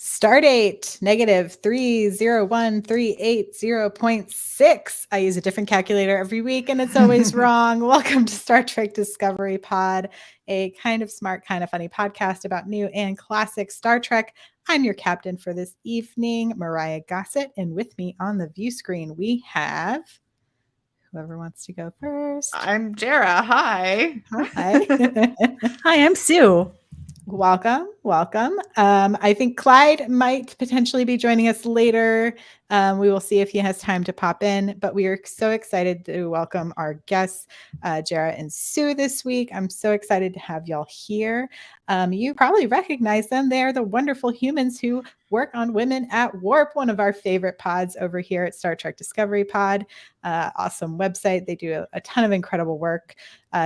Stardate -301,380.6. I use a different calculator every week and it's always wrong. Welcome to Star Trek Discovery Pod, a kind of smart, kind of funny podcast about new and classic Star Trek. I'm your captain for this evening, Mariah Gossett, and with me on the view screen we have whoever wants to go first. I'm Jara. Hi. Hi. Hi, I'm Sue. Welcome. I think Clyde might potentially be joining us later. We will see if he has time to pop in, but we are so excited to welcome our guests, Jara and Sue, this week. I'm so excited to have y'all here. You probably recognize them. They're the wonderful humans who work on Women at Warp, one of our favorite pods over here at Star Trek Discovery Pod. Awesome website. They do a ton of incredible work.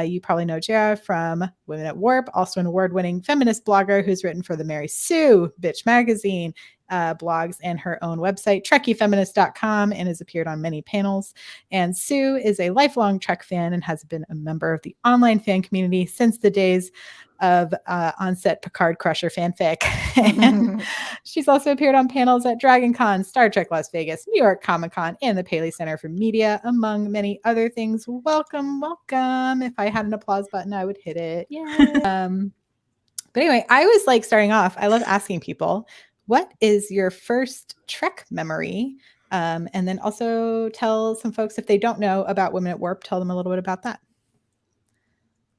You probably know Jara from Women at Warp, also an award-winning feminist blogger who's written for the Mary Sue Bitch magazine, blogs, and her own website, trekkiefeminist.com, and has appeared on many panels. And Sue is a lifelong Trek fan and has been a member of the online fan community since the days of on-set Picard Crusher fanfic. And she's also appeared on panels at Dragon Con, Star Trek Las Vegas, New York Comic Con, and the Paley Center for Media, among many other things. Welcome. If I had an applause button, I would hit it. Yeah. But anyway, I was like starting off, I love asking people, what is your first Trek memory? And then also tell some folks, if they don't know about Women at Warp, tell them a little bit about that.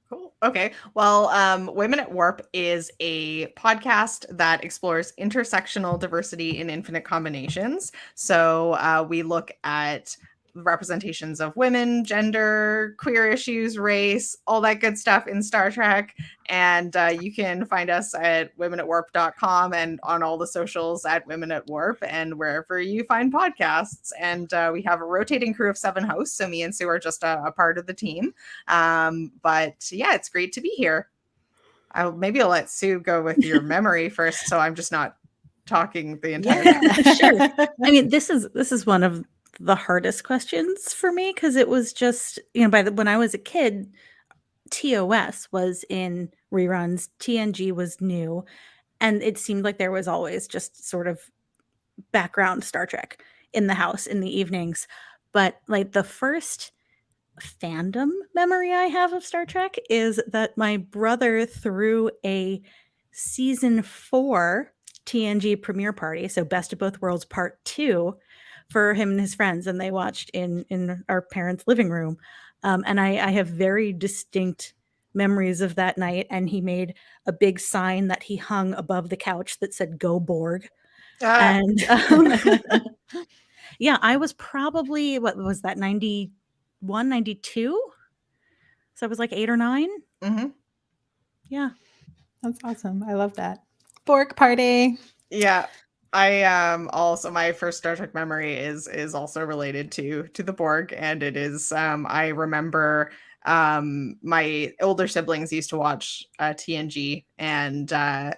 Cool. Okay. Well, Women at Warp is a podcast that explores intersectional diversity in infinite combinations. So we look at representations of women, gender, queer issues, race, all that good stuff in Star Trek. And you can find us at womenatwarp.com and on all the socials at Women at Warp and wherever you find podcasts. And we have a rotating crew of 7 hosts. So me and Sue are just a part of the team. But yeah, it's great to be here. Maybe I'll let Sue go with your memory first. So I'm just not talking the entire time. Sure. I mean, this is one of the hardest questions for me because it was just, when I was a kid, TOS was in reruns, TNG was new, and it seemed like there was always just sort of background Star Trek in the house in the evenings. But like the first fandom memory I have of Star Trek is that my brother threw a season 4 TNG premiere party, so Best of Both Worlds Part 2, for him and his friends, and they watched in our parents' living room. And I have very distinct memories of that night, and he made a big sign that he hung above the couch that said "Go Borg." And yeah, I was probably, what was that, 91, 92? So I was like 8 or 9. Mm-hmm. Yeah. That's awesome. I love that. Borg party. Yeah. I also, my first Star Trek memory is also related to the Borg, and it is I remember my older siblings used to watch TNG, and I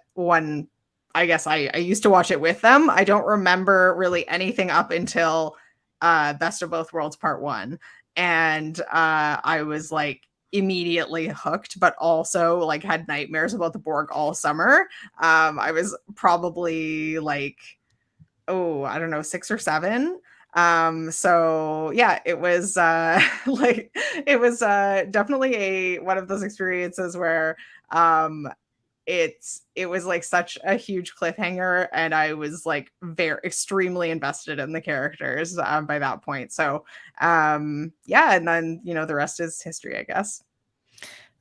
guess I used to watch it with them. I don't remember really anything up until Best of Both Worlds Part 1, and I was like immediately hooked, but also like had nightmares about the Borg all summer. I was probably like, I don't know, 6 or 7. So yeah, it was definitely one of those experiences where it was like such a huge cliffhanger, and I was like extremely invested in the characters by that point. So yeah, and then the rest is history, I guess.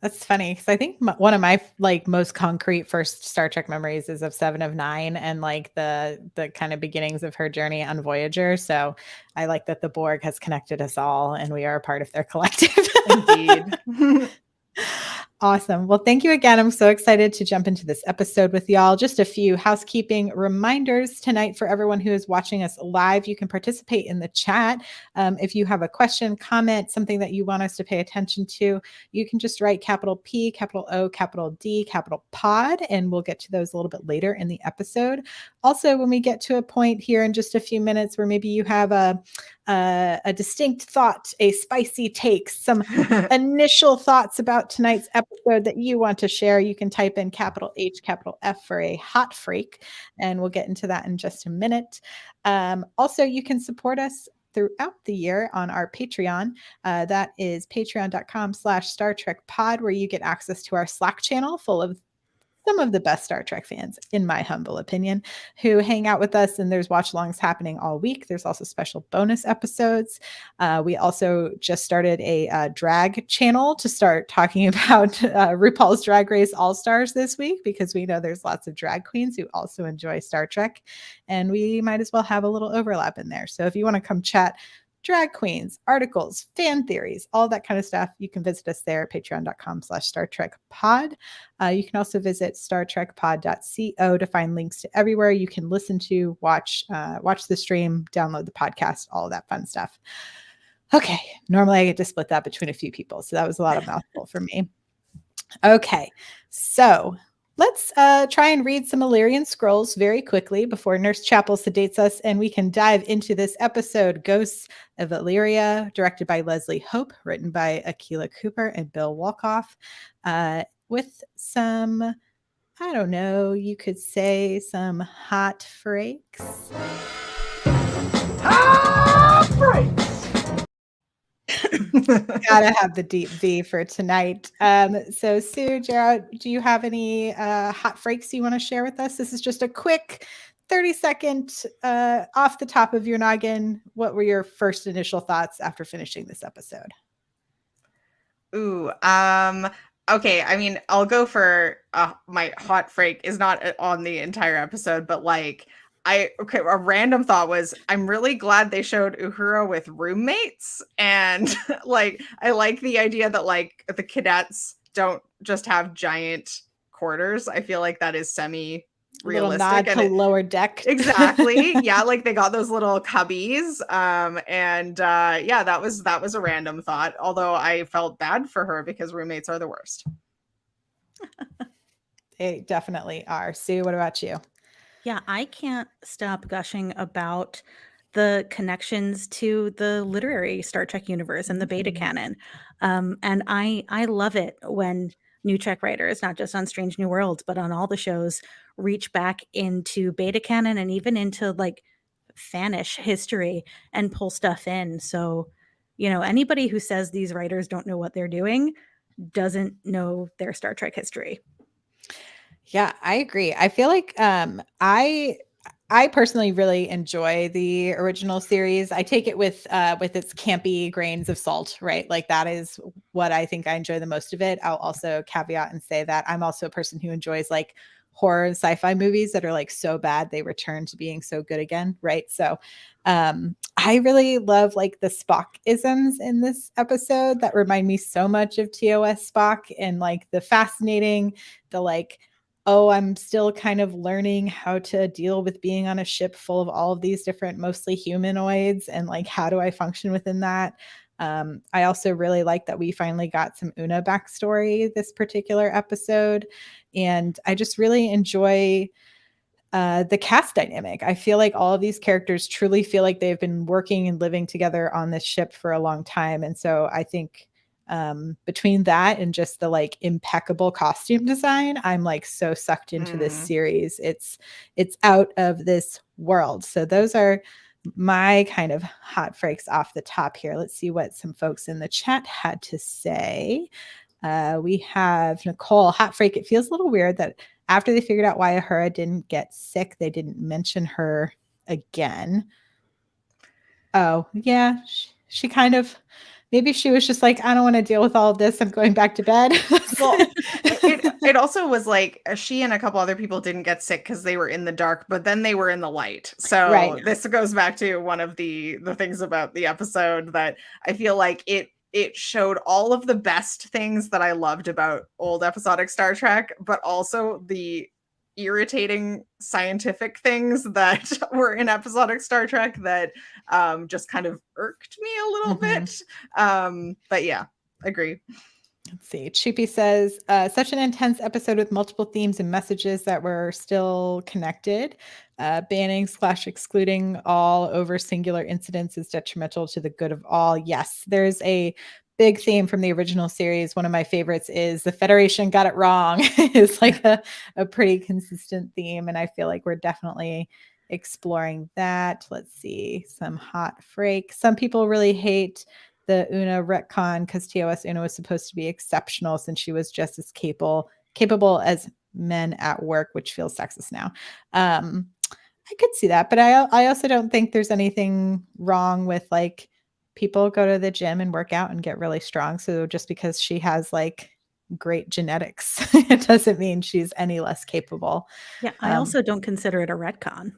That's funny because I think one of my like most concrete first Star Trek memories is of 7 of 9 and like the kind of beginnings of her journey on Voyager. So I like that the Borg has connected us all and we are a part of their collective. Indeed. Awesome. Well, thank you again. I'm so excited to jump into this episode with y'all. Just a few housekeeping reminders tonight for everyone who is watching us live. You can participate in the chat. If you have a question, comment, something that you want us to pay attention to, you can just write capital P, capital O, capital D, capital pod, and we'll get to those a little bit later in the episode. Also, when we get to a point here in just a few minutes where maybe you have a a distinct thought, a spicy take, some initial thoughts about tonight's episode that you want to share, you can type in capital H, capital F for a hot freak, and we'll get into that in just a minute. Also, you can support us throughout the year on our Patreon. That is patreon.com/Star Trek Pod, where you get access to our Slack channel full of some of the best Star Trek fans, in my humble opinion, who hang out with us, and there's watch alongs happening all week. There's also special bonus episodes. We also just started a drag channel to start talking about RuPaul's Drag Race All-Stars this week, because we know there's lots of drag queens who also enjoy Star Trek, and we might as well have a little overlap in there. So if you want to come chat drag queens, articles, fan theories, all that kind of stuff, you can visit us there at patreon.com/Star Trek Pod. You can also visit StarTrekPod.co to find links to everywhere you can listen to, watch the stream, download the podcast, all of that fun stuff. Okay, normally I get to split that between a few people, so that was a lot of mouthful for me. Okay, so let's try and read some Illyrian scrolls very quickly before Nurse Chapel sedates us, and we can dive into this episode, Ghosts of Illyria, directed by Leslie Hope, written by Akilah Cooper and Bill Wolkoff, with some, I don't know, you could say some hot freaks. Hot freaks! Gotta have the deep V for tonight. So Sue, Gerald, do you have any hot freaks you want to share with us? This is just a quick 30-second off the top of your noggin. What were your first initial thoughts after finishing this episode? Ooh, okay. I mean, I'll go for my hot freak is not on the entire episode, but like a random thought was I'm really glad they showed Uhura with roommates, and like I like the idea that like the cadets don't just have giant quarters. I feel like that is semi realistic. Nod to Lower Deck. Exactly. Yeah, like they got those little cubbies. Yeah, that was a random thought, although I felt bad for her because roommates are the worst. They definitely are. Sue, what about you? Yeah, I can't stop gushing about the connections to the literary Star Trek universe and the beta canon. And I love it when new Trek writers, not just on Strange New Worlds, but on all the shows, reach back into beta canon and even into like fanish history and pull stuff in. So, you know, anybody who says these writers don't know what they're doing doesn't know their Star Trek history. Yeah, I agree. I feel like I personally really enjoy the original series. I take it with its campy grains of salt, right? Like that is what I think I enjoy the most of it. I'll also caveat and say that I'm also a person who enjoys like horror and sci-fi movies that are like so bad they return to being so good again, right? So I really love like the Spock-isms in this episode that remind me so much of TOS Spock, and like the fascinating, the like, oh, I'm still kind of learning how to deal with being on a ship full of all of these different, mostly humanoids, and like, how do I function within that? I also really like that we finally got some Una backstory this particular episode. And I just really enjoy the cast dynamic. I feel like all of these characters truly feel like they've been working and living together on this ship for a long time. And so I think between that and just the like impeccable costume design, I'm like so sucked into this series. It's out of this world. So those are my kind of hot freaks off the top here. Let's see what some folks in the chat had to say. We have Nicole, hot freak. It feels a little weird that after they figured out why Uhura didn't get sick, they didn't mention her again. Oh, yeah. She kind of, maybe she was just like, I don't want to deal with all of this. I'm going back to bed. Well, it also was like she and a couple other people didn't get sick because they were in the dark, but then they were in the light. So Right. This goes back to one of the things about the episode that I feel like it showed all of the best things that I loved about old episodic Star Trek, but also the irritating scientific things that were in episodic Star Trek that just kind of irked me a little bit. But yeah, agree. Let's see. Chippy says, such an intense episode with multiple themes and messages that were still connected. Banning / excluding all over singular incidents is detrimental to the good of all. Yes, there's a big theme from the original series. One of my favorites is the Federation got it wrong. It's like a pretty consistent theme. And I feel like we're definitely exploring that. Let's see. Some hot freak. Some people really hate the Una retcon because TOS Una was supposed to be exceptional since she was just as capable as men at work, which feels sexist now. I could see that, but I also don't think there's anything wrong with like people go to the gym and work out and get really strong. So just because she has like great genetics, it doesn't mean she's any less capable. Yeah, I also don't consider it a retcon.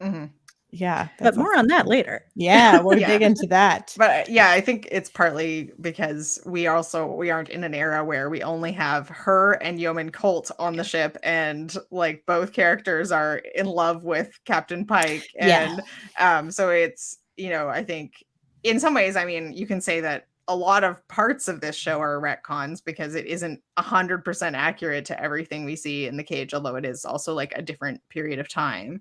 Mhm. Yeah, But more on that later. Yeah, we'll Yeah. dig into that. But yeah, I think it's partly because we aren't in an era where we only have her and Yeoman Colt on the ship, and like both characters are in love with Captain Pike. Yeah. And so it's, I think in some ways, I mean, you can say that a lot of parts of this show are retcons because it isn't 100% accurate to everything we see in the cage, although it is also like a different period of time.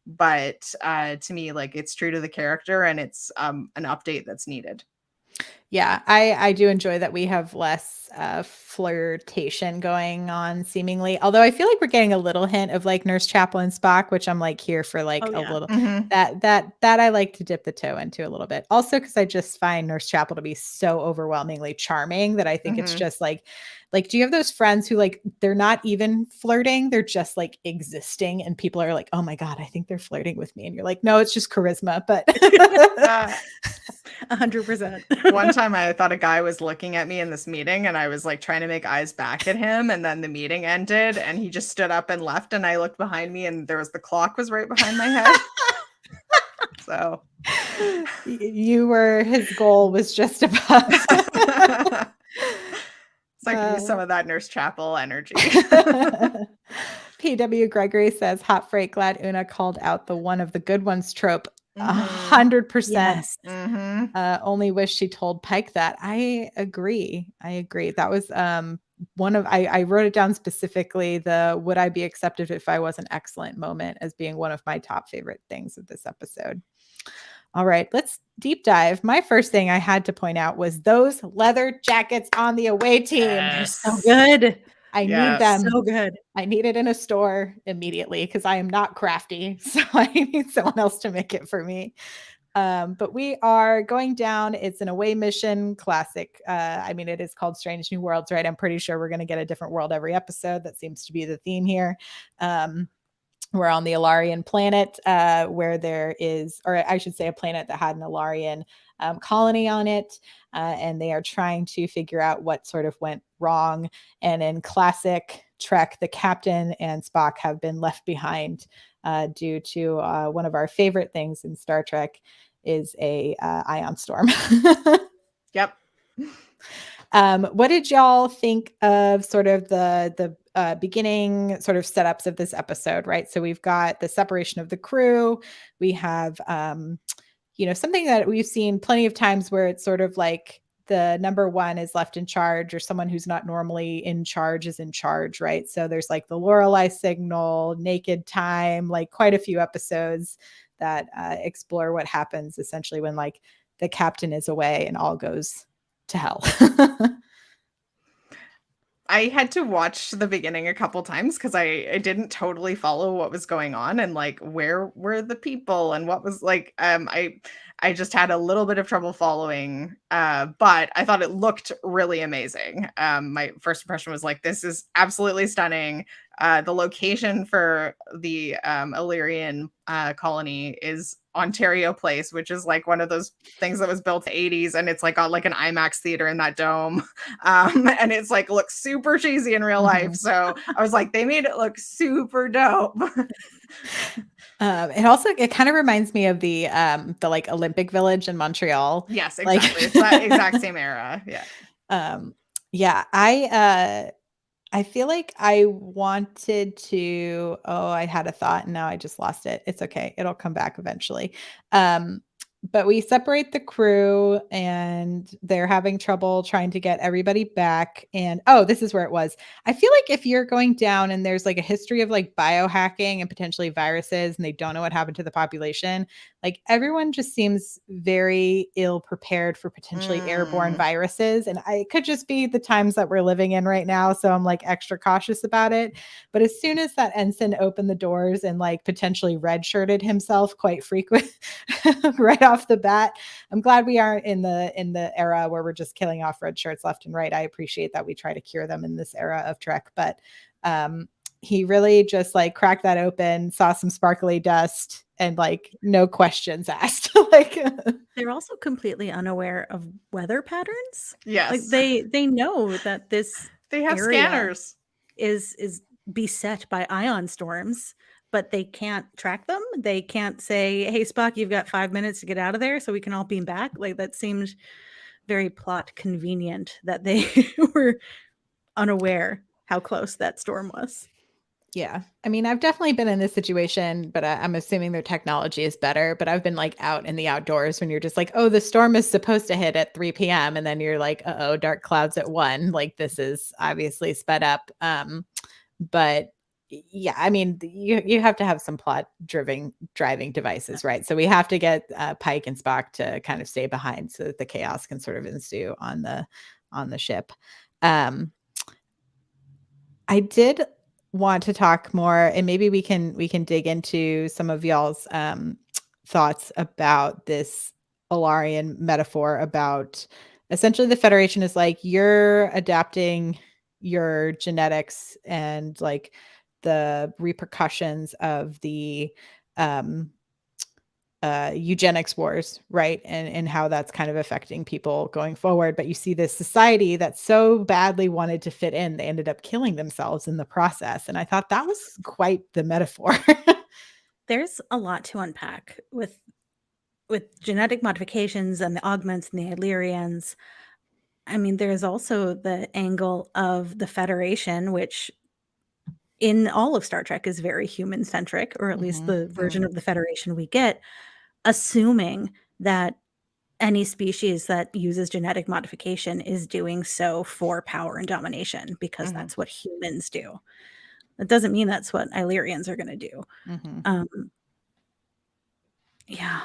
But to me, like, it's true to the character, and it's an update that's needed. Yeah, I do enjoy that we have less flirtation going on seemingly. Although I feel like we're getting a little hint of like Nurse Chapel and Spock, which I'm like here for like a little Mhm. that I like to dip the toe into a little bit. Also because I just find Nurse Chapel to be so overwhelmingly charming that I think it's Mhm. just like do you have those friends who like they're not even flirting, they're just like existing and people are like, "Oh my God, I think they're flirting with me." And you're like, "No, it's just charisma." But 100%. One time I thought a guy was looking at me in this meeting, and I was like trying to make eyes back at him, and then the meeting ended and he just stood up and left, and I looked behind me and the clock was right behind my head. So you were his goal was just above. So I could use some of that Nurse Chapel energy. P.W. Gregory says, hot freight, glad Una called out the one of the good ones trope. 100%. Yes. Only wish she told Pike that. I agree. That was one of I wrote it down specifically, the would I be accepted if I was an excellent moment, as being one of my top favorite things of this episode. All right, let's deep dive. My first thing I had to point out was those leather jackets on the away team. They're so good. I need them. So good. I need it in a store immediately because I am not crafty. So I need someone else to make it for me. But we are going down. It's an away mission classic. I mean, it is called Strange New Worlds, right? I'm pretty sure we're going to get a different world every episode. That seems to be the theme here. We're on the Alarian planet where there is, or I should say a planet that had an Alarian colony on it. And they are trying to figure out what sort of went wrong. And in classic Trek, the captain and Spock have been left behind due to one of our favorite things in Star Trek is a ion storm. Yep. What did y'all think of sort of the beginning sort of setups of this episode, right? So we've got the separation of the crew. We have, something that we've seen plenty of times where it's sort of like the number one is left in charge, or someone who's not normally in charge is in charge, right? So there's like the Lorelei signal, naked time, like quite a few episodes that explore what happens essentially when like the captain is away and all goes to hell. I had to watch the beginning a couple times because I didn't totally follow what was going on, and like where were the people and what was like I just had a little bit of trouble following, but I thought it looked really amazing. My first impression was like, this is absolutely stunning. The location for the Illyrian colony is Ontario Place, which is like one of those things that was built in the 80s, and it's like got like an IMAX theater in that dome. And it's like looks super cheesy in real life. So I was like, they made it look super dope. It kind of reminds me of the like Olympic Village in Montreal. Yes, exactly. It's that exact same era. Yeah. I feel like I wanted to, I had a thought and now I just lost it. It's okay. It'll come back eventually. but we separate the crew and they're having trouble trying to get everybody back. And oh, this is where it was. I feel like if you're going down and there's like a history of like biohacking and potentially viruses and they don't know what happened to the population, like everyone just seems very ill prepared for potentially airborne viruses. And it could just be the times that we're living in right now. So I'm like extra cautious about it. But as soon as that ensign opened the doors and like potentially redshirted himself quite frequent right off the bat, I'm glad we aren't in the era where we're just killing off red shirts left and right. I appreciate that we try to cure them in this era of Trek, but he really just like cracked that open, saw some sparkly dust, and like no questions asked. Like They're also completely unaware of weather patterns. Yes. Like they know that this they have area scanners. is beset by ion storms, but they can't track them. They can't say, "Hey Spock, you've got 5 minutes to get out of there so we can all beam back." Like that seemed very plot convenient that they were unaware how close that storm was. yeah. I mean, I've definitely been in this situation, but I'm assuming their technology is better. But I've been like out in the outdoors when you're just like, oh, the storm is supposed to hit at 3 p.m. And then you're like, oh, dark clouds at 1. Like this is obviously sped up. But yeah, I mean, you have to have some plot driving devices, right? So we have to get Pike and Spock to kind of stay behind so that the chaos can sort of ensue on the ship. I did want to talk more, and maybe we can dig into some of y'all's thoughts about this Alarian metaphor about essentially the Federation is like you're adapting your genetics and like the repercussions of the eugenics wars, right? And how that's kind of affecting people going forward. But you see this society that so badly wanted to fit in, they ended up killing themselves in the process. And I thought that was quite the metaphor. There's a lot to unpack with genetic modifications and the augments and the Illyrians. I mean, there's also the angle of the Federation, which in all of Star Trek is very human centric, or at least the version of the Federation we get, assuming that any species that uses genetic modification is doing so for power and domination because that's what humans do. That doesn't mean that's what Illyrians are going to do. Yeah.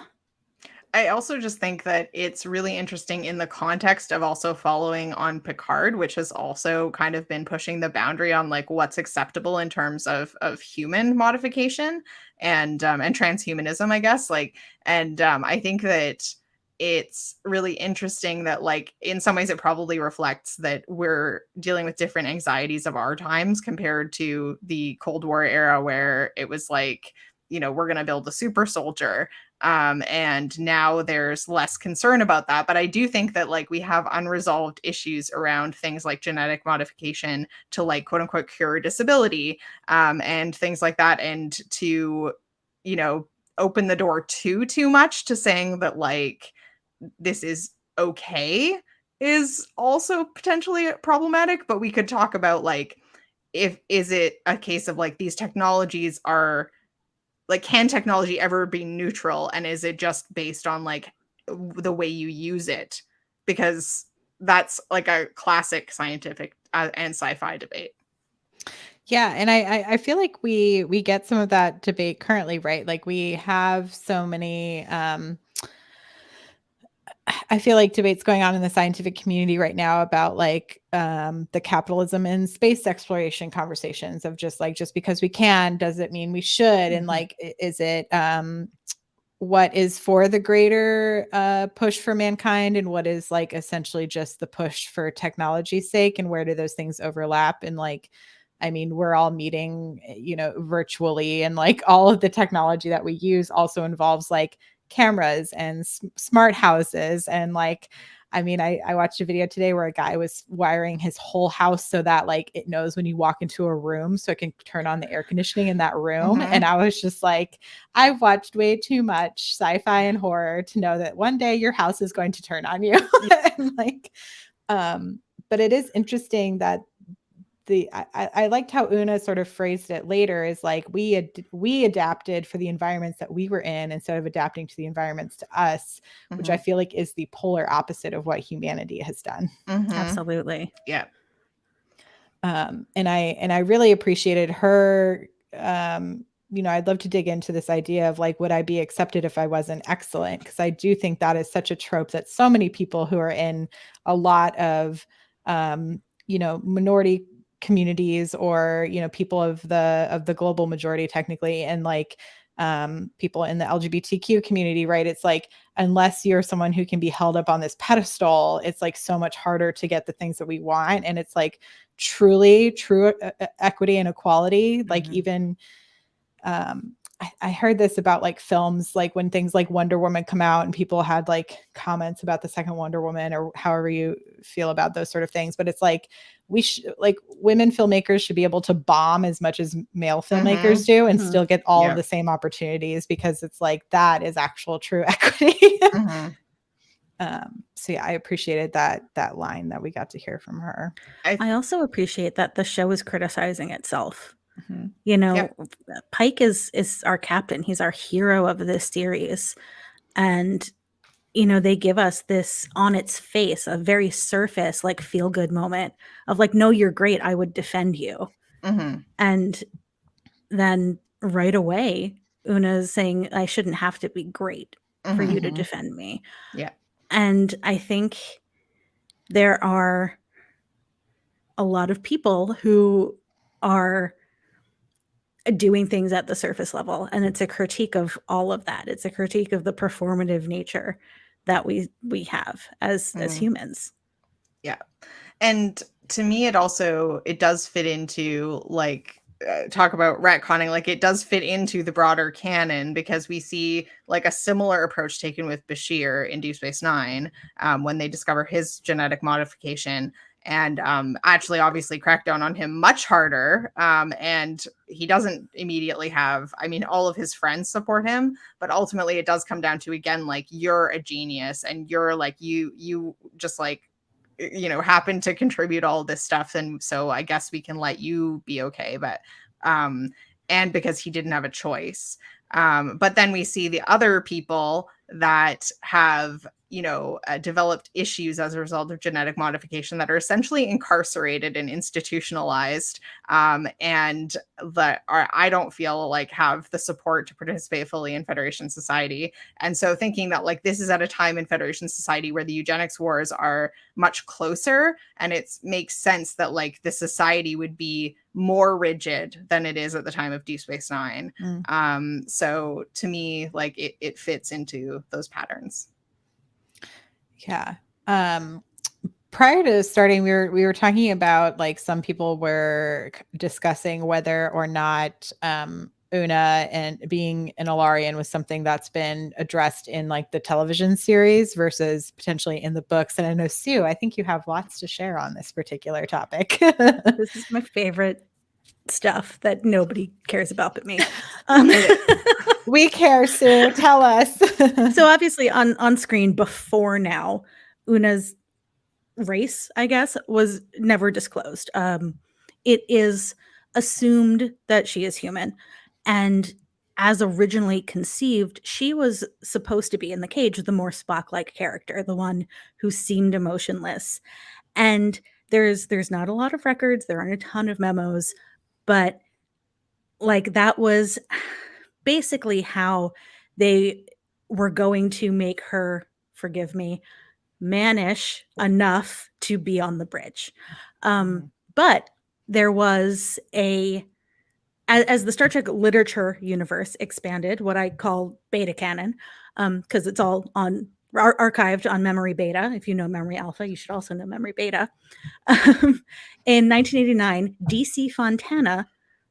I also just think that it's really interesting in the context of also following on Picard, which has also kind of been pushing the boundary on like what's acceptable in terms of human modification and transhumanism, I guess. Like, and I think that it's really interesting that like in some ways it probably reflects that we're dealing with different anxieties of our times compared to the Cold War era where it was like, you know, we're going to build a super soldier. And now there's less concern about that. But I do think that like we have unresolved issues around things like genetic modification to like quote unquote cure disability and things like that. And to, you know, open the door too much to saying that like this is okay is also potentially problematic. But we could talk about like, is it a case of like these technologies are like, can technology ever be neutral? And is it just based on like the way you use it? Because that's like a classic scientific and sci-fi debate. Yeah, and I feel like we get some of that debate currently, right? Like we have so many I feel like debates going on in the scientific community right now about like the capitalism and space exploration conversations of just like just because we can does it mean we should, and like is it what is for the greater push for mankind and what is like essentially just the push for technology's sake, and where do those things overlap? And like I mean, we're all meeting, you know, virtually, and like all of the technology that we use also involves like cameras and smart houses. And like, I mean, I watched a video today where a guy was wiring his whole house so that like it knows when you walk into a room so it can turn on the air conditioning in that room. And I was just like, I've watched way too much sci-fi and horror to know that one day your house is going to turn on you. And like, but it is interesting that I liked how Una sort of phrased it later is like we adapted for the environments that we were in instead of adapting to the environments to us, which I feel like is the polar opposite of what humanity has done. Absolutely. Yeah. And I really appreciated her. I'd love to dig into this idea of like, would I be accepted if I wasn't excellent? Because I do think that is such a trope that so many people who are in a lot of, minority communities or, people of the global majority technically, and like people in the LGBTQ community, right? It's like, unless you're someone who can be held up on this pedestal, it's like so much harder to get the things that we want. And it's like true equity and equality. Like even I heard this about like films, like when things like Wonder Woman come out and people had like comments about the second Wonder Woman or however you feel about those sort of things. But it's like like women filmmakers should be able to bomb as much as male filmmakers do and still get all of the same opportunities, because it's like that is actual true equity. So yeah, I appreciated that line that we got to hear from her. I also appreciate that the show is criticizing itself. Yep. Pike is our captain. He's our hero of this series. And, they give us this on its face, a very surface, like feel good moment of like, no, you're great. I would defend you. And then right away, Una's saying, I shouldn't have to be great for you to defend me. Yeah. And I think there are a lot of people who are doing things at the surface level, and it's a critique of all of that. It's a critique of the performative nature that we have as humans. Yeah. And to me, it does fit into like talk about retconning, like it does fit into the broader canon, because we see like a similar approach taken with Bashir in Deep Space Nine when they discover his genetic modification, and actually obviously crack down on him much harder. And he doesn't immediately have, all of his friends support him, but ultimately it does come down to, again, like, you're a genius and you're like, you just like, happen to contribute all this stuff. And so I guess we can let you be okay. But, and because he didn't have a choice. But then we see the other people that have, developed issues as a result of genetic modification that are essentially incarcerated and institutionalized, and that I don't feel like have the support to participate fully in Federation society. And so thinking that like this is at a time in Federation society where the eugenics wars are much closer, and it makes sense that like the society would be more rigid than it is at the time of Deep Space Nine. So to me, like it fits into those patterns. Yeah. Prior to starting, we were talking about like some people were discussing whether or not Una and being an Ilarian was something that's been addressed in like the television series versus potentially in the books. And I know, Sue, I think you have lots to share on this particular topic. This is my favorite stuff that nobody cares about but me. We care, Sue. Tell us. So obviously on screen before now, Una's race, I guess, was never disclosed. It is assumed that she is human. And as originally conceived, she was supposed to be in the cage the more Spock-like character, the one who seemed emotionless. And there's not a lot of records. There aren't a ton of memos, but like that was basically how they were going to make her, forgive me, mannish enough to be on the bridge. But there was as the Star Trek literature universe expanded, what I call beta canon, because it's all on archived on Memory Beta. If you know Memory Alpha, you should also know Memory Beta. In 1989, D.C. Fontana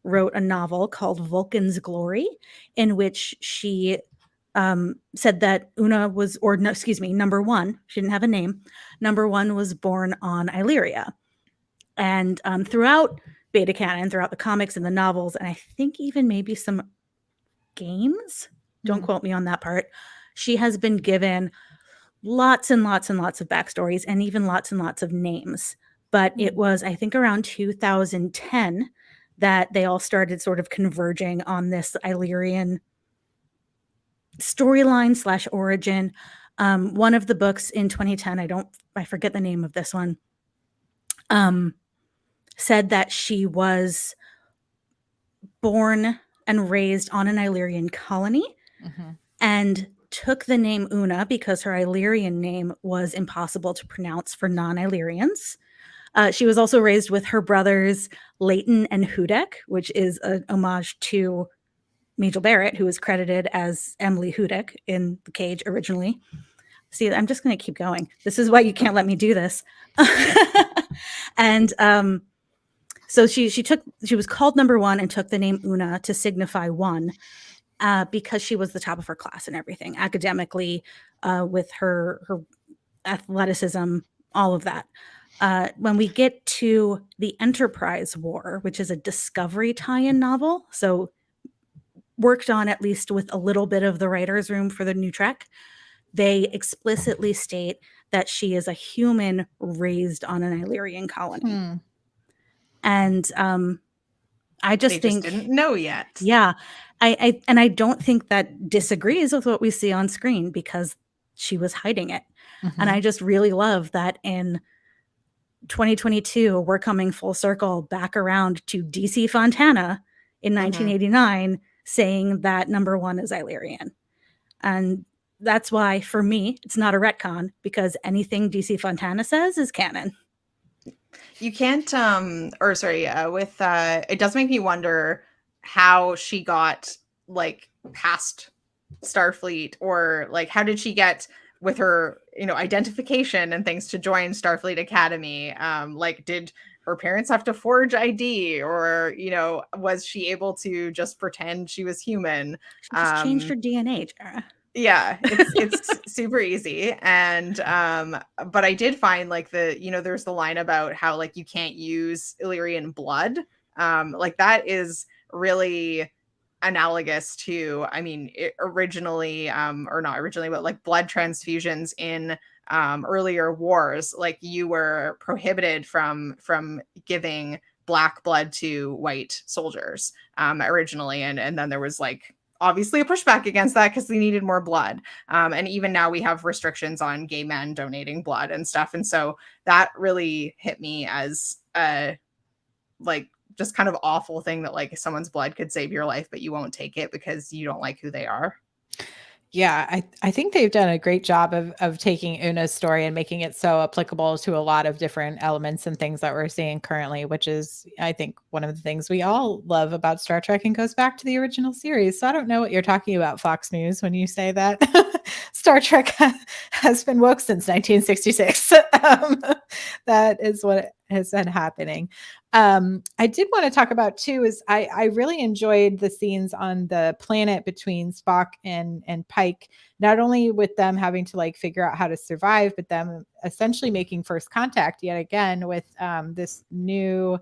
wrote a novel called Vulcan's Glory, in which she said that Una was, or no, excuse me, number one, she didn't have a name. Number one was born on Illyria. And throughout beta canon, throughout the comics and the novels, and I think even maybe some games, don't quote me on that part, she has been given lots and lots and lots of backstories and even lots and lots of names. but it was, I think, around 2010 that they all started sort of converging on this Illyrian storyline / origin. One of the books in 2010, I forget the name of this one, said that she was born and raised on an Illyrian colony and took the name Una because her Illyrian name was impossible to pronounce for non-Illyrians. She was also raised with her brothers Leighton and Hudak, which is an homage to Majel Barrett, who was credited as Emily Hudak in The Cage originally. See, I'm just going to keep going. This is why you can't let me do this. And so she was called number one and took the name Una to signify one, because she was the top of her class and everything academically, with her athleticism, all of that. When we get to the Enterprise War, which is a Discovery tie-in novel, so worked on at least with a little bit of the writer's room for the new Trek, they explicitly state that she is a human raised on an Illyrian colony. And I just think didn't know yet. Yeah. I don't think that disagrees with what we see on screen, because she was hiding it. And I just really love that in 2022, we're coming full circle back around to DC Fontana in 1989 saying that number one is Illyrian. And that's why, for me, it's not a retcon, because anything DC Fontana says is canon. You can't, it does make me wonder how she got, like, past Starfleet, or, like, how did she get with her, identification and things to join Starfleet Academy? Like, did her parents have to forge ID, or, was she able to just pretend she was human? She just changed her DNA, Jara. Yeah, it's super easy. And but I did find, like, there's the line about how, like, you can't use Illyrian blood. Like, that is really analogous to, originally, or not originally, but, like, blood transfusions in earlier wars. Like, you were prohibited from giving black blood to white soldiers originally, and then there was, like, obviously a pushback against that because they needed more blood. And even now we have restrictions on gay men donating blood and stuff. And so that really hit me as like, just kind of awful thing that, like, someone's blood could save your life, but you won't take it because you don't like who they are. Yeah, I think they've done a great job of taking Una's story and making it so applicable to a lot of different elements and things that we're seeing currently, which is, I think, one of the things we all love about Star Trek and goes back to the original series. So I don't know what you're talking about, Fox News, when you say that Star Trek has been woke since 1966. That is what has been happening. I did want to talk about too is I really enjoyed the scenes on the planet between Spock and Pike, not only with them having to, like, figure out how to survive, but them essentially making first contact yet again with this new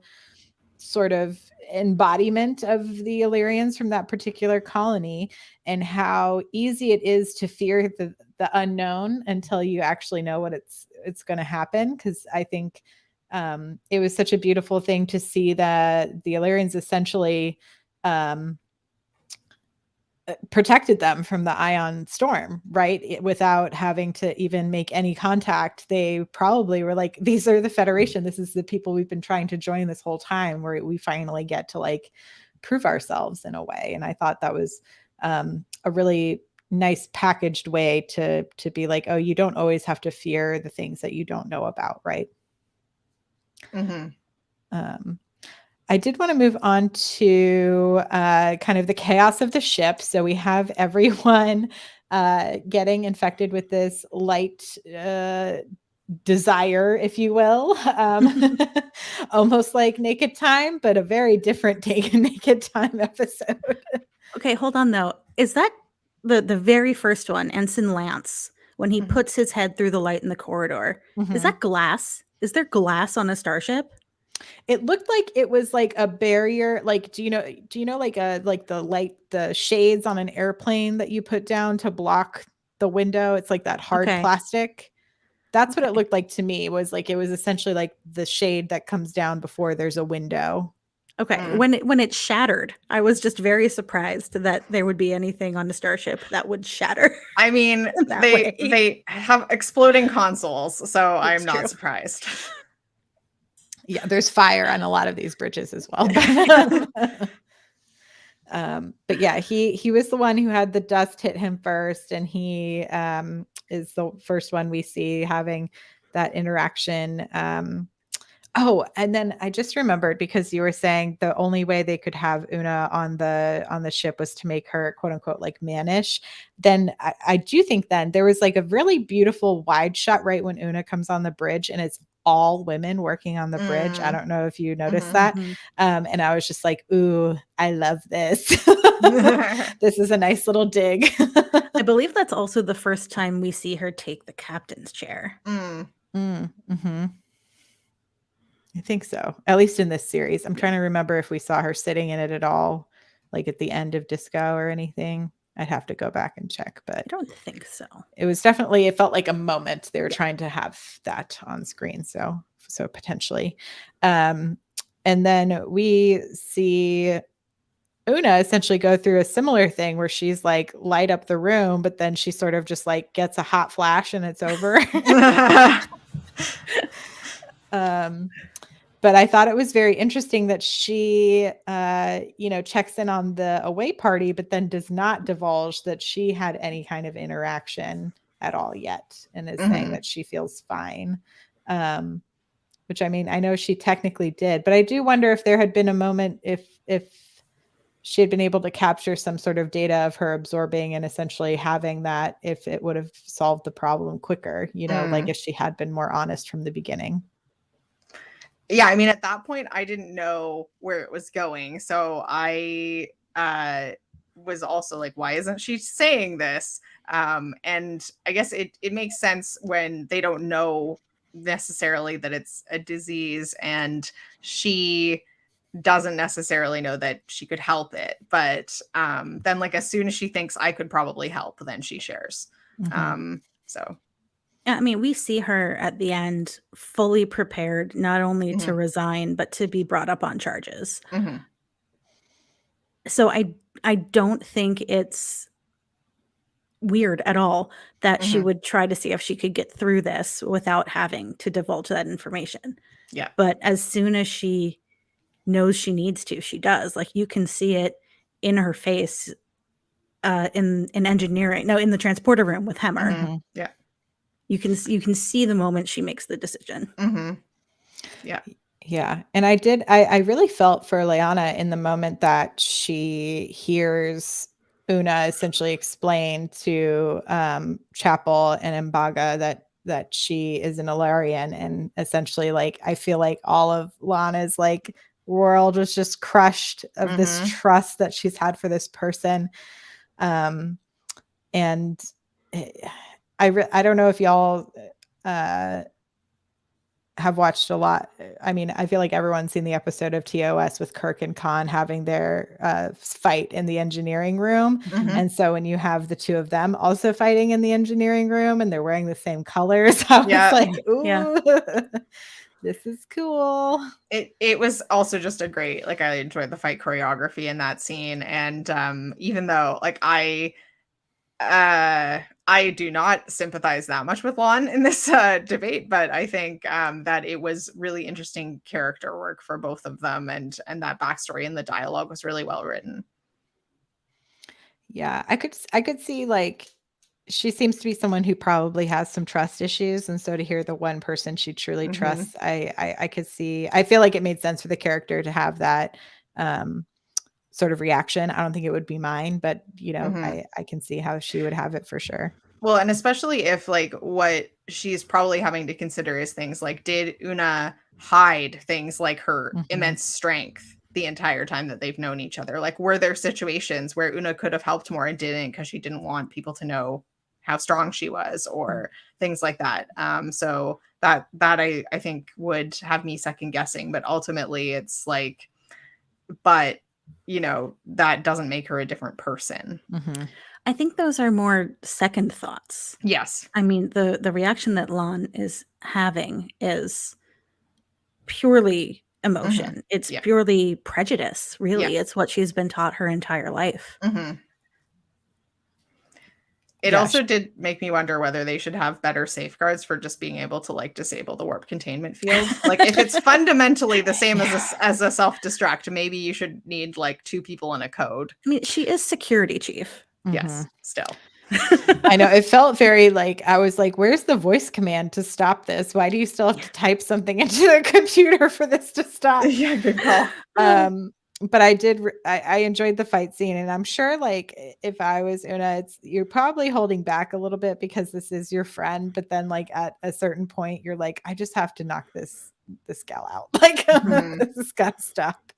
sort of embodiment of the Illyrians from that particular colony, and how easy it is to fear the unknown until you actually know what it's going to happen. Because I think it was such a beautiful thing to see that the Illyrians essentially protected them from the ion storm, right? Without having to even make any contact. They probably were like, these are the Federation. This is the people we've been trying to join this whole time, where we finally get to, like, prove ourselves in a way. And I thought that was a really nice packaged way to be like, oh, you don't always have to fear the things that you don't know about, right? I did want to move on to kind of the chaos of the ship. So we have everyone getting infected with this light desire, if you will, almost like Naked Time, but a very different Naked Time episode. Okay, hold on though. Is that the very first one, Ensign Lance, when he puts his head through the light in the corridor? Is that glass? Is there glass on a starship? It looked like it was like a barrier. Like, do you know like the shades on an airplane that you put down to block the window? It's like that hard plastic. That's what it looked like to me, was like it was essentially like the shade that comes down before there's a window. Okay. Mm. When it shattered, I was just very surprised that there would be anything on the starship that would shatter. I mean, That they way. they have exploding consoles, so It's I'm not true. surprised. Yeah, there's fire on a lot of these bridges as well. But yeah, he was the one who had the dust hit him first, and he is the first one we see having that interaction. Oh, and then I just remembered, because you were saying the only way they could have Una on the ship was to make her quote unquote like mannish. Then I do think then there was like a really beautiful wide shot right when Una comes on the bridge, and it's all women working on the bridge. I Mm. don't know if you noticed Mhm. that. Mhm. And I was just like, ooh, I love this. This is a nice little dig. I believe that's also the first time we see her take the captain's chair. Mm. Mm-hmm. I think so. At least in this series. I'm trying to remember if we saw her sitting in it at all, like at the end of Disco or anything. I'd have to go back and check, I but don't think so. it was definitely, it felt like a moment they were Yeah. trying to have that on screen. So potentially. And then we see Una essentially go through a similar thing where she's like light up the room, but then she sort of just like gets a hot flash and it's over. But I thought it was very interesting that she, checks in on the away party, but then does not divulge that she had any kind of interaction at all yet, and is saying Mhm. that she feels fine. Which, I mean, I know she technically did, but I do wonder if there had been a moment, if she had been able to capture some sort of data of her absorbing and essentially having that, if it would have solved the problem quicker, like if she had been more honest from the beginning. Yeah, I mean, at that point, I didn't know where it was going. So I was also like, why isn't she saying this? And I guess it makes sense when they don't know necessarily that it's a disease, and she doesn't necessarily know that she could help it. But then, like, as soon as she thinks I could probably help, then she shares. Mm-hmm. So Yeah, I mean, we see her at the end fully prepared, not only to Mhm. resign, but to be brought up on charges. Mhm. So I don't think it's weird at all that she Mhm. would try to see if she could get through this without having to divulge that information. Yeah. But as soon as she knows she needs to, she does. Like, you can see it in her face in engineering. No, in the transporter room with Hemmer. Mhm. Yeah. You can see the moment she makes the decision. Mhm. Yeah. Yeah. And I really felt for Leanna in the moment that she hears Una essentially explain to Chapel and Mbaga that she is an Ilarian, and essentially, like, I feel like all of Lana's like world was just crushed of this Mhm. trust that she's had for this person. And I don't know if y'all uh have watched a lot. I mean, I feel like everyone's seen the episode of TOS with Kirk and Khan having their fight in the engineering room. Mhm. And so when you have the two of them also fighting in the engineering room and they're wearing the same colors, I Yeah. was like, ooh, Yeah. this is cool. It was also just a great, like, I enjoyed the fight choreography in that scene. And even though, like, I do not sympathize that much with Lon in this debate, but I think that it was really interesting character work for both of them, and that backstory and the dialogue was really well written. Yeah, I could see, like, she seems to be someone who probably has some trust issues, and so to hear the one person she truly Mhm. trusts, I could see. I feel like it made sense for the character to have that sort of reaction. I don't think it would be mine, but Mhm. I can see how she would have it for sure. Well, and especially if, like, what she's probably having to consider is things like, did Una hide things like her Mhm. immense strength the entire time that they've known each other? Like, were there situations where Una could have helped more and didn't because she didn't want people to know how strong she was, or things like that? So that I think would have me second guessing, but ultimately it's like, but that doesn't make her a different person. Mm-hmm. I think those are more second thoughts. Yes. I mean, the reaction that Lon is having is purely emotion. It's Yeah. purely prejudice, really. Yeah. It's what she's been taught her entire life. It Yeah, also did make me wonder whether they should have better safeguards for just being able to like disable the warp containment field. Like if it's fundamentally the same as a self-destruct, maybe you should need like 2 people in a code. I mean, she is security chief. Yes, still. I know it felt very like I was like, where's the voice command to stop this? Why do you still have to type something into the computer for this to stop? Yeah, good call. But I enjoyed the fight scene, and I'm sure like if I was Una, you're probably holding back a little bit because this is your friend, but then like at a certain point you're like, I just have to knock this gal out. Like this has got to stop.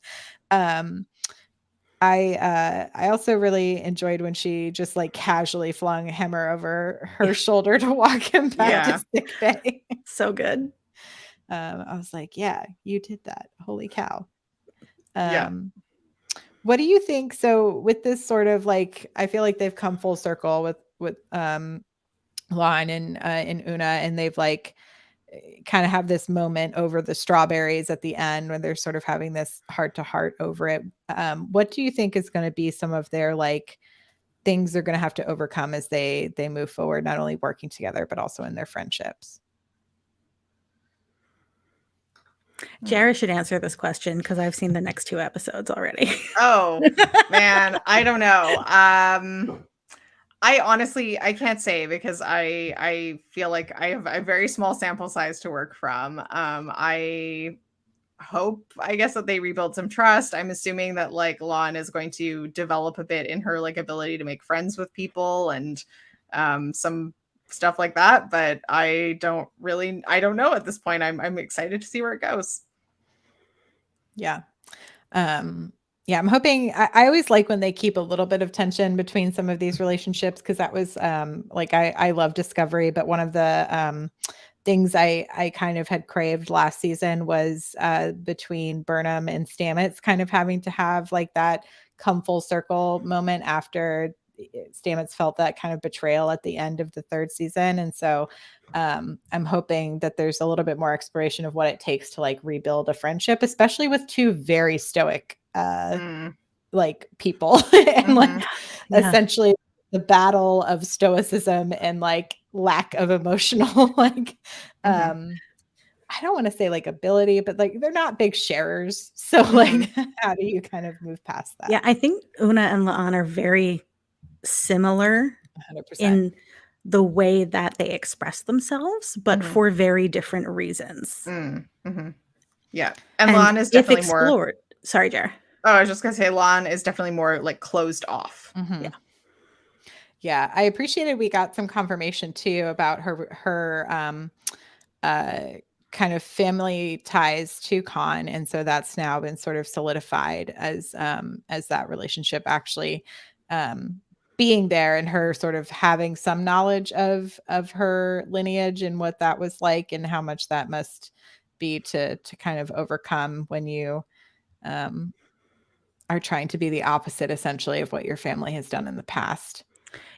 I also really enjoyed when she just like casually flung Hemmer over her shoulder to walk him back to sick bay. So good. I was like, yeah, you did that. Holy cow. Yeah. What do you think? So with this sort of like, I feel like they've come full circle with Lon and Una, and they've like kind of have this moment over the strawberries at the end when they're sort of having this heart to heart over it. What do you think is going to be some of their like things they're going to have to overcome as they move forward, not only working together, but also in their friendships? Jared should answer this question because I've seen the next 2 episodes already. Oh, man. I don't know. I honestly, I can't say because I feel like I have a very small sample size to work from. I hope, I guess, that they rebuild some trust. I'm assuming that like Lon is going to develop a bit in her like ability to make friends with people and some stuff like that. But I don't know at this point. I'm excited to see where it goes. Yeah. Yeah, I'm hoping I always like when they keep a little bit of tension between some of these relationships because that was like I love Discovery, but one of the things I kind of had craved last season was between Burnham and Stamets kind of having to have like that come full circle moment after Stamets felt that kind of betrayal at the end of the 3rd season. And so I'm hoping that there's a little bit more exploration of what it takes to like rebuild a friendship, especially with 2 very stoic like people and like essentially the battle of stoicism and like lack of emotional like I don't want to say like ability, but like they're not big sharers. So like how do you kind of move past that? Yeah, I think Una and La'an are very similar 100%. in the way that they express themselves, but for very different reasons. Yeah. And Lon is definitely more. Sorry, Jar. Oh, I was just gonna say Lon is definitely more like closed off. Yeah, I appreciated we got some confirmation too about her kind of family ties to Khan, and so that's now been sort of solidified as that relationship actually being there, and her sort of having some knowledge of her lineage and what that was like, and how much that must be to kind of overcome when you are trying to be the opposite essentially of what your family has done in the past.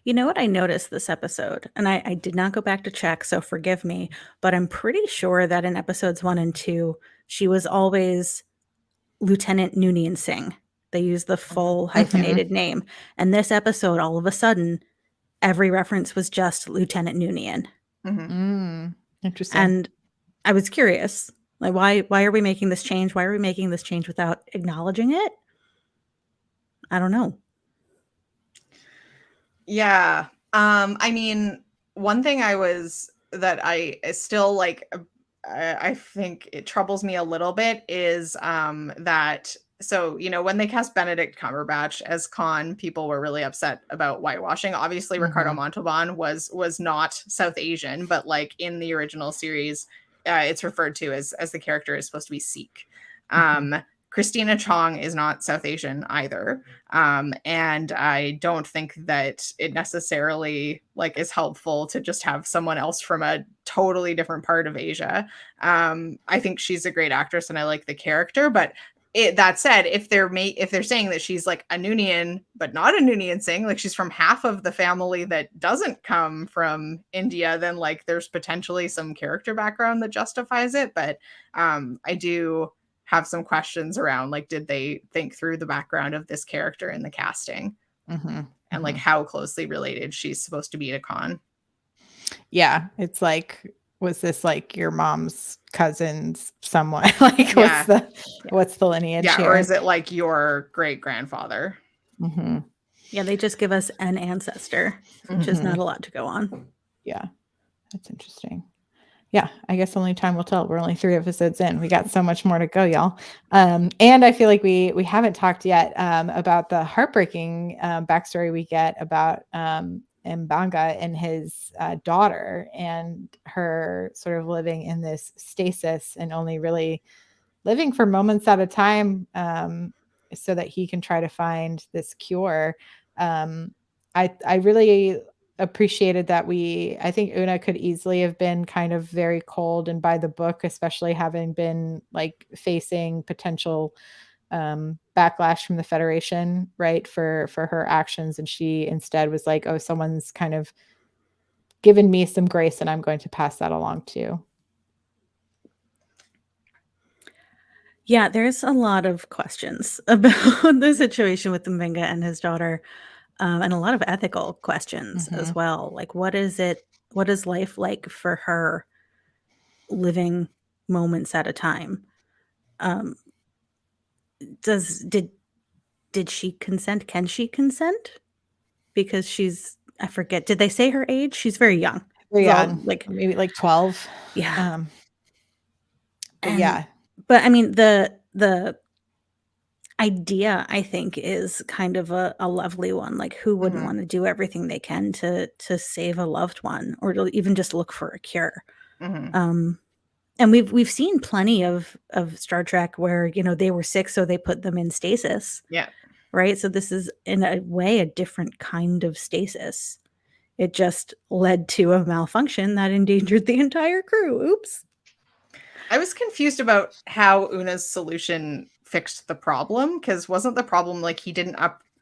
You know what I noticed this episode, and I did not go back to check, so forgive me, but I'm pretty sure that in episodes 1 and 2, she was always Lieutenant Noonien Singh. They used the full hyphenated name. And this episode, all of a sudden, every reference was just Lieutenant Noonien. Interesting. And I was curious, like, why are we making this change? Why are we making this change without acknowledging it? I don't know. Yeah. I mean, one thing I still like, I think it troubles me a little bit is that, so, when they cast Benedict Cumberbatch as Khan, people were really upset about whitewashing. Obviously, Ricardo Montalban was not South Asian, but like in the original series, it's referred to as the character is supposed to be Sikh. Christina Chong is not South Asian either. And I don't think that it necessarily like is helpful to just have someone else from a totally different part of Asia. I think she's a great actress and I like the character, but that said, if they're saying that she's like a Noonian but not a Noonian Singh, like she's from half of the family that doesn't come from India, then like there's potentially some character background that justifies it. But I do have some questions around like, did they think through the background of this character in the casting, and like how closely related she's supposed to be to Khan? Yeah, it's like, was this like your mom's cousin's someone? Like, Yeah. what's the lineage Yeah, here? or is it like your great grandfather? Yeah, they just give us an ancestor, which is not a lot to go on. Yeah, that's interesting. Yeah, I guess only time will tell. We're only 3 episodes in. We got so much more to go, y'all. And I feel like we haven't talked yet about the heartbreaking backstory we get about Mbanga and his daughter, and her sort of living in this stasis and only really living for moments at a time, so that he can try to find this cure. I really appreciated that I think Una could easily have been kind of very cold and by the book, especially having been like facing potential backlash from the Federation, right, for her actions. And she instead was like, oh, someone's kind of given me some grace and I'm going to pass that along too. Yeah, there's a lot of questions about the situation with Mbenga and his daughter, and a lot of ethical questions as well. Like, what is life like for her living moments at a time? Did she consent? Can she consent? Because I forget, did they say her age? She's very young. Very Well, young, like maybe like 12. Yeah. But yeah. But I mean, the idea, I think, is kind of a lovely one. Like, who wouldn't want to do everything they can to save a loved one, or to even just look for a cure? And we've seen plenty of Star Trek where, you know, they were sick, so they put them in stasis. Yeah. Right. So this is in a way a different kind of stasis. It just led to a malfunction that endangered the entire crew. Oops. I was confused about how Una's solution fixed the problem, because wasn't the problem like he didn't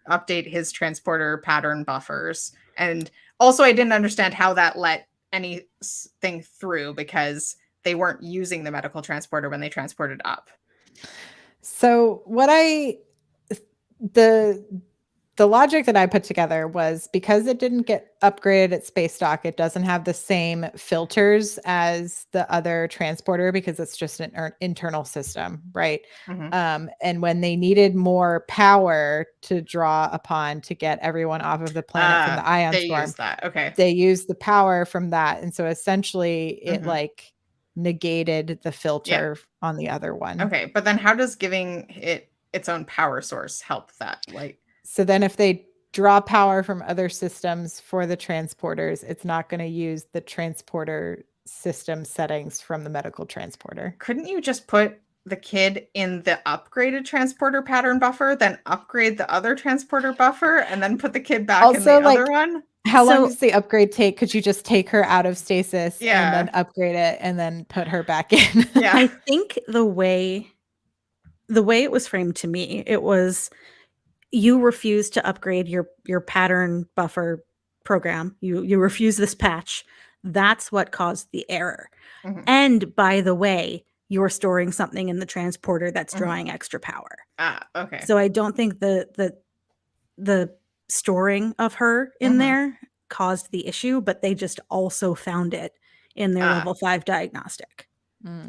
update his transporter pattern buffers? And also I didn't understand how that let anything through, because they weren't using the medical transporter when they transported up. So the logic that I put together was, because it didn't get upgraded at space dock, it doesn't have the same filters as the other transporter, because it's just an internal system, right? And when they needed more power to draw upon to get everyone off of the planet from the ion storm, used that. Okay. They used the power from that. And so essentially it like negated the filter on the other one. Okay. But then how does giving it its own power source help that? Like, so then if they draw power from other systems for the transporters, it's not going to use the transporter system settings from the medical transporter. Couldn't you just put the kid in the upgraded transporter pattern buffer, then upgrade the other transporter buffer, and then put the kid back in the other one? How long does the upgrade take? Could you just take her out of stasis and then upgrade it and then put her back in? Yeah. I think the way it was framed to me, it was, you refuse to upgrade your pattern buffer program. You refuse this patch. That's what caused the error. And by the way, you're storing something in the transporter that's drawing extra power. Okay. So I don't think the storing of her in there caused the issue, but they just also found it in their level 5 diagnostic.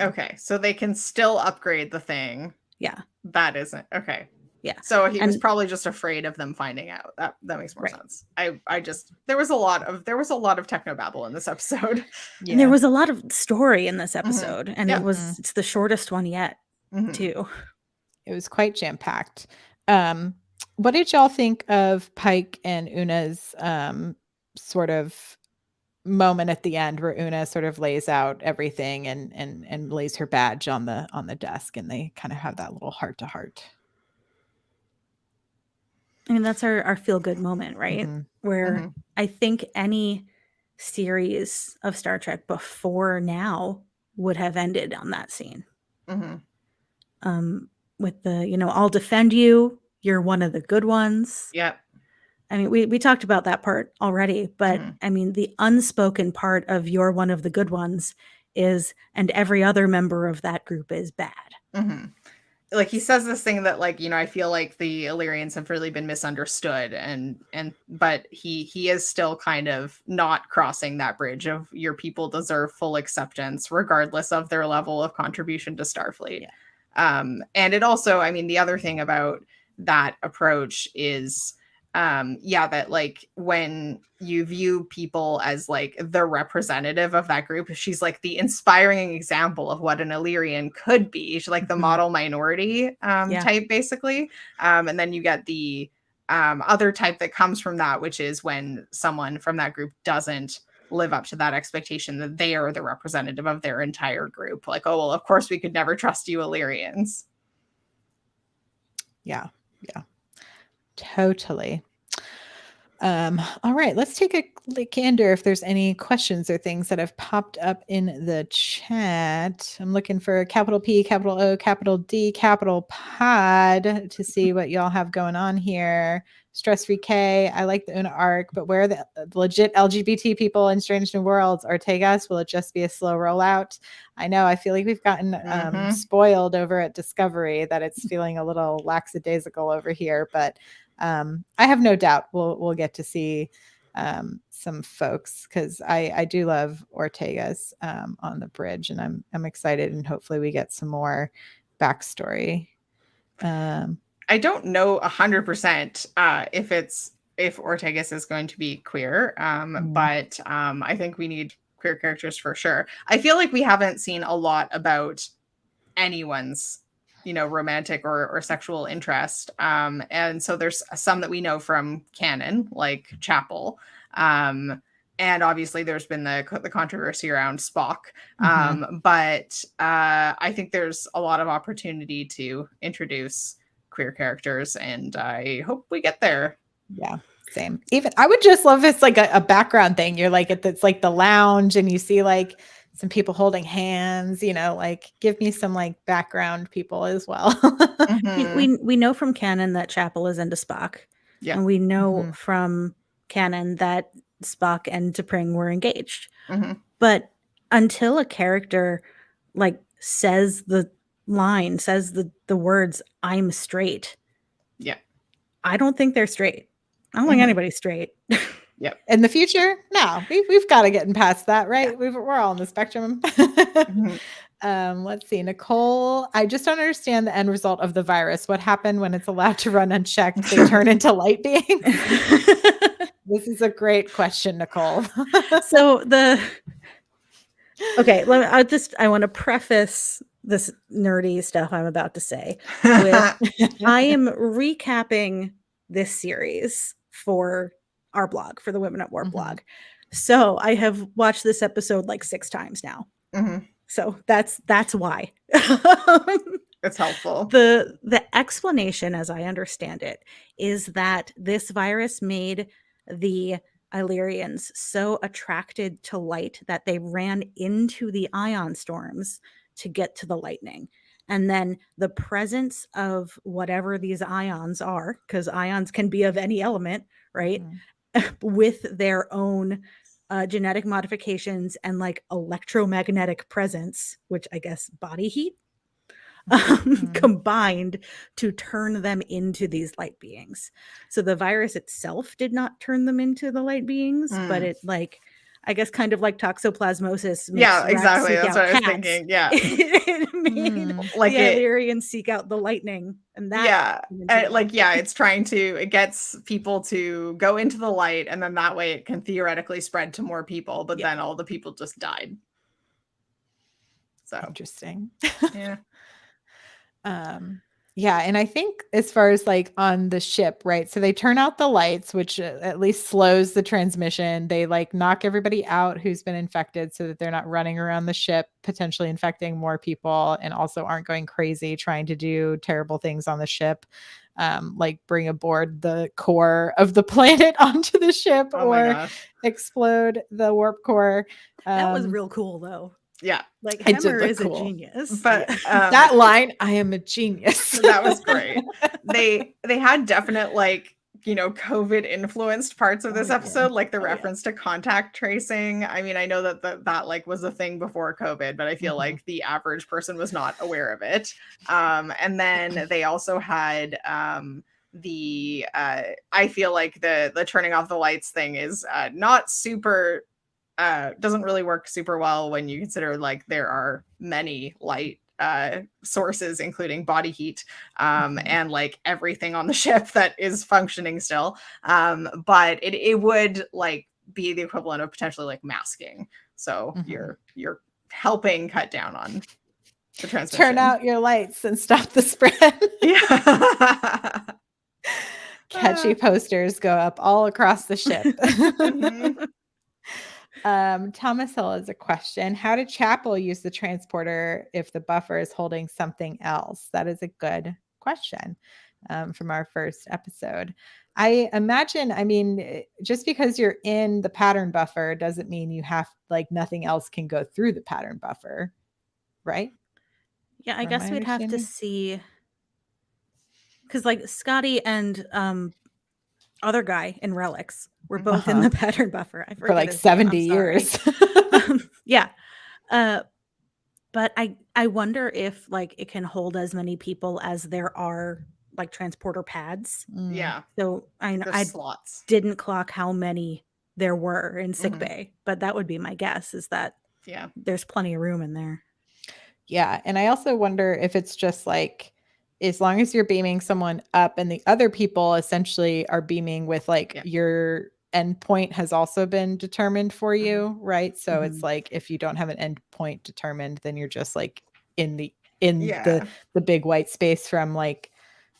Okay. So they can still upgrade the thing. Yeah. That isn't okay. Yeah. So he was probably just afraid of them finding out. That makes more sense. I just, there was a lot of technobabble in this episode. Yeah. And there was a lot of story in this episode, and it's the shortest one yet too. It was quite jam-packed. What did y'all think of Pike and Una's sort of moment at the end, where Una sort of lays out everything and lays her badge on the desk, and they kind of have that little heart-to-heart? I mean, that's our feel-good moment, right? Where I think any series of Star Trek before now would have ended on that scene. with the, I'll defend you. You're one of the good ones. Yep. I mean, we talked about that part already, but I mean, the unspoken part of you're one of the good ones is, and every other member of that group is bad. Mm-hmm. Like he says this thing that like, I feel like the Illyrians have really been misunderstood but he is still kind of not crossing that bridge of your people deserve full acceptance regardless of their level of contribution to Starfleet. Yeah. And it also, I mean, the other thing about that approach is that like when you view people as like the representative of that group, she's like the inspiring example of what an Illyrian could be. She's like the model minority type basically. And then you get the other type that comes from that, which is when someone from that group doesn't live up to that expectation that they are the representative of their entire group. Like, oh well, of course we could never trust you Illyrians. Yeah. Totally. All right, let's take a gander if there's any questions or things that have popped up in the chat. I'm looking for capital P, capital O, capital D, capital pod to see what y'all have going on here. Stress-free K, I like the Una arc, but where are the legit LGBT people in Strange New Worlds? Ortegas, will it just be a slow rollout? I know, I feel like we've gotten spoiled over at Discovery, that it's feeling a little lackadaisical over here, but I have no doubt we'll get to see some folks, because I do love Ortegas on the bridge, and I'm excited, and hopefully we get some more backstory. I don't know 100% if Ortegas is going to be queer, but I think we need queer characters for sure. I feel like we haven't seen a lot about anyone's romantic or sexual interest, and so there's some that we know from canon, like Chapel, and obviously there's been the controversy around Spock, but I think there's a lot of opportunity to introduce queer characters, and I hope we get there. Yeah, same. Even I would just love this like a background thing. You're like it's like the lounge, and you see like some people holding hands, like give me some like background people as well. We know from canon that Chapel is into Spock. Yeah. And we know from canon that Spock and T'Pring were engaged. But until a character like says the words, I'm straight. Yeah. I don't think they're straight. I don't think anybody's straight. Yep. In the future, no, we've got to get past that, right? Yeah. We're all on the spectrum. Let's see, Nicole. I just don't understand the end result of the virus. What happened when it's allowed to run unchecked? They turn into light beings. This is a great question, Nicole. I want to preface this nerdy stuff I'm about to say with I am recapping this series for our blog, for the Women at Warp blog. So I have watched this episode like 6 times now. So that's why. It's helpful. The explanation, as I understand it, is that this virus made the Illyrians so attracted to light that they ran into the ion storms to get to the lightning. And then the presence of whatever these ions are, because ions can be of any element, right? With their own genetic modifications and like electromagnetic presence, which I guess body heat, combined to turn them into these light beings. So the virus itself did not turn them into the light beings, but it like, I guess kind of like toxoplasmosis. Yeah, exactly. That's what I was thinking. Yeah. It made like the Illyrians seek out the lightning, and that it gets people to go into the light, and then that way it can theoretically spread to more people, but then all the people just died. So interesting. Yeah. Yeah, and I think as far as like on the ship, right? So they turn out the lights, which at least slows the transmission. They like knock everybody out who's been infected so that they're not running around the ship, potentially infecting more people, and also aren't going crazy trying to do terrible things on the ship, like bring aboard the core of the planet onto the ship or explode the warp core. That was real cool though. Yeah. Like It did Hemmer look is cool. a genius. But That line, I am a genius. that was great. They had definite like, COVID influenced parts of this yeah. episode, like the Oh, yeah. reference to contact tracing. I mean, I know that like was a thing before COVID, but I feel like the average person was not aware of it. And then they also had I feel like the turning off the lights thing is not super doesn't really work super well when you consider like there are many light sources, including body heat and like everything on the ship that is functioning still. But it would like be the equivalent of potentially like masking. So you're helping cut down on the transmission. Turn out your lights and stop the spread. Yeah. Catchy posters go up all across the ship. Thomas Hill has a question. How did Chapel use the transporter if the buffer is holding something else? That is a good question from our first episode. I imagine, I mean, just because you're in the pattern buffer doesn't mean you have like nothing else can go through the pattern buffer, right? Yeah, I guess we'd have to see, because like Scotty and other guy in Relics were both in the pattern buffer. I forget for like his 70 name. years. Yeah. But I wonder if like it can hold as many people as there are like transporter pads. Yeah. So I slots. didn't clock how many there were in sickbay, but that would be my guess, is that there's plenty of room in there. Yeah. And I also wonder if it's just like, as long as you're beaming someone up and the other people essentially are beaming with like your endpoint has also been determined for you, right? So it's like if you don't have an endpoint determined, then you're just like in the big white space from like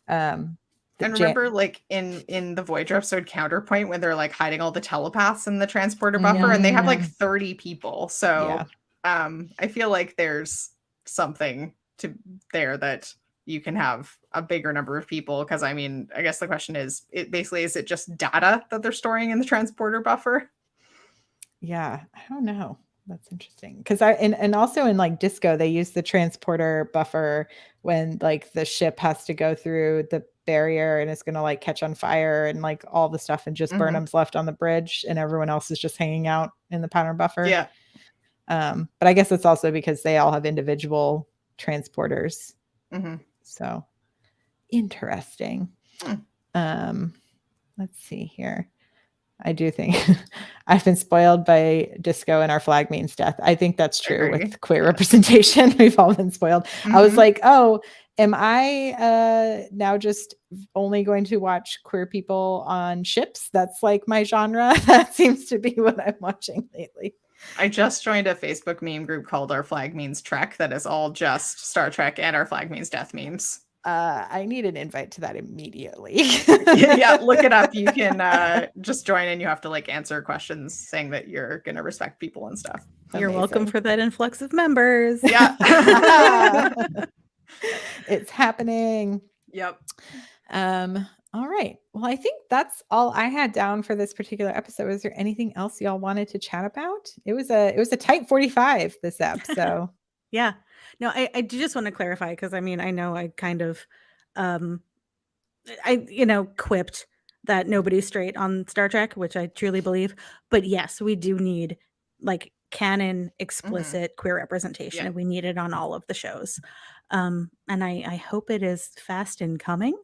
and remember like in the Voyager episode Counterpoint when they're like hiding all the telepaths in the transporter buffer and they have like 30 people. So I feel like there's something to there that you can have a bigger number of people, because I mean, I guess the question is, is it just data that they're storing in the transporter buffer? Yeah, I don't know. That's interesting. Because and also in like Disco, they use the transporter buffer when like the ship has to go through the barrier and it's gonna like catch on fire and like all the stuff, and just Burnham's left on the bridge and everyone else is just hanging out in the pattern buffer. Yeah. But I guess it's also because they all have individual transporters. So interesting. Let's see here. I do think I've been spoiled by Disco and Our Flag Means Death. I think that's true with queer representation. We've all been spoiled. I was like, oh, am I now just only going to watch queer people on ships? That's like my genre. That seems to be what I'm watching lately. I just joined a Facebook meme group called Our Flag Means Trek that is all just Star Trek and Our Flag Means Death memes. I need an invite to that immediately. Yeah, look it up. You can just join and you have to like answer questions saying that you're going to respect people and stuff. You're welcome for that influx of members. Yeah. It's happening. Yep. All right. Well, I think that's all I had down for this particular episode. Was there anything else y'all wanted to chat about? It was a tight 45 this episode. So yeah. No, I do just want to clarify, because I mean, I know I kind of quipped that nobody's straight on Star Trek, which I truly believe. But yes, we do need like canon explicit queer representation, and we need it on all of the shows. And I hope it is fast in coming.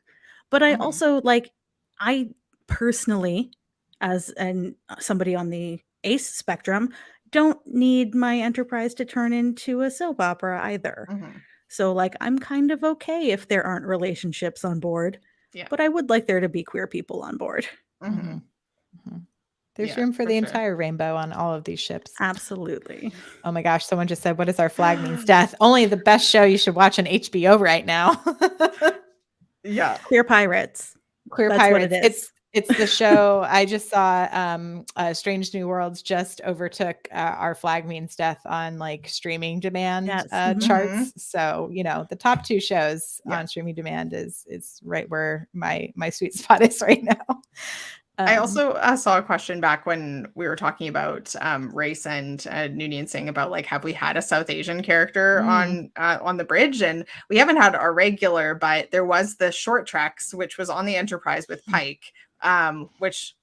But I also like, I personally, as somebody on the ace spectrum, don't need my Enterprise to turn into a soap opera either. So like, I'm kind of okay if there aren't relationships on board, but I would like there to be queer people on board. There's room for the entire rainbow on all of these ships. Absolutely. Oh my gosh, someone just said, what is Our Flag Means Death? Only the best show you should watch on HBO right now. Yeah. Queer Pirates. Queer That's Pirates. what it is. It's the show. I just saw Strange New Worlds just overtook Our Flag Means Death on like streaming demand charts. So, the top two shows on streaming demand is right where my sweet spot is right now. I also saw a question back when we were talking about race, and Noonien saying about like, have we had a South Asian character on the bridge? And we haven't had a regular, but there was the short treks, which was on the Enterprise with Pike, which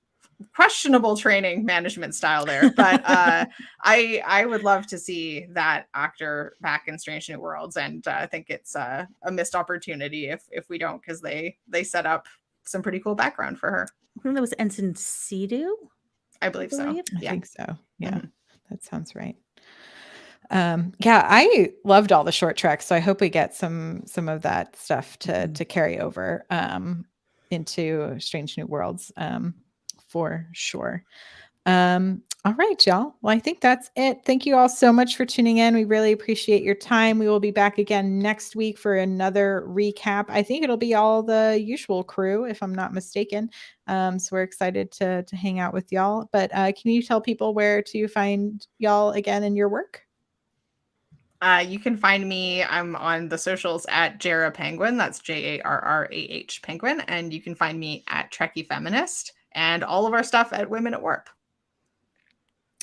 questionable training management style there. But I would love to see that actor back in Strange New Worlds, and I think it's a missed opportunity if we don't, because they set up some pretty cool background for her. I think that was Ensign Sidhu. I believe so. I Yeah. think so. Yeah, Mhm. that sounds right. Yeah, I loved all the short treks, so I hope we get some of that stuff to carry over into Strange New Worlds for sure. All right, y'all. Well, I think that's it. Thank you all so much for tuning in. We really appreciate your time. We will be back again next week for another recap. I think it'll be all the usual crew, if I'm not mistaken. So we're excited to hang out with y'all. But can you tell people where to find y'all again in your work? You can find me. I'm on the socials at Jarrah Penguin. That's JARRAH Penguin. And you can find me at Trekkie Feminist, and all of our stuff at Women at Warp.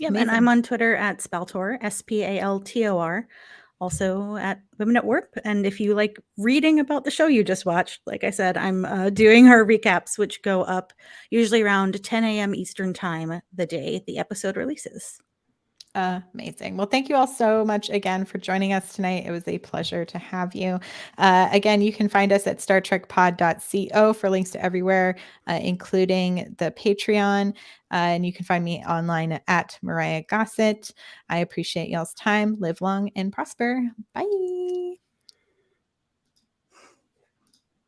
Yep, Amazing. and I'm on Twitter at Spaltor, SPALTOR, also at Women at Warp. And if you like reading about the show you just watched, like I said, I'm doing our recaps, which go up usually around 10 a.m. Eastern time the day the episode releases. Amazing. Well, thank you all so much again for joining us tonight. It was a pleasure to have you. Again, you can find us at StarTrekPod.co for links to everywhere, including the Patreon. And you can find me online at Mariah Gossett. I appreciate y'all's time. Live long and prosper. Bye.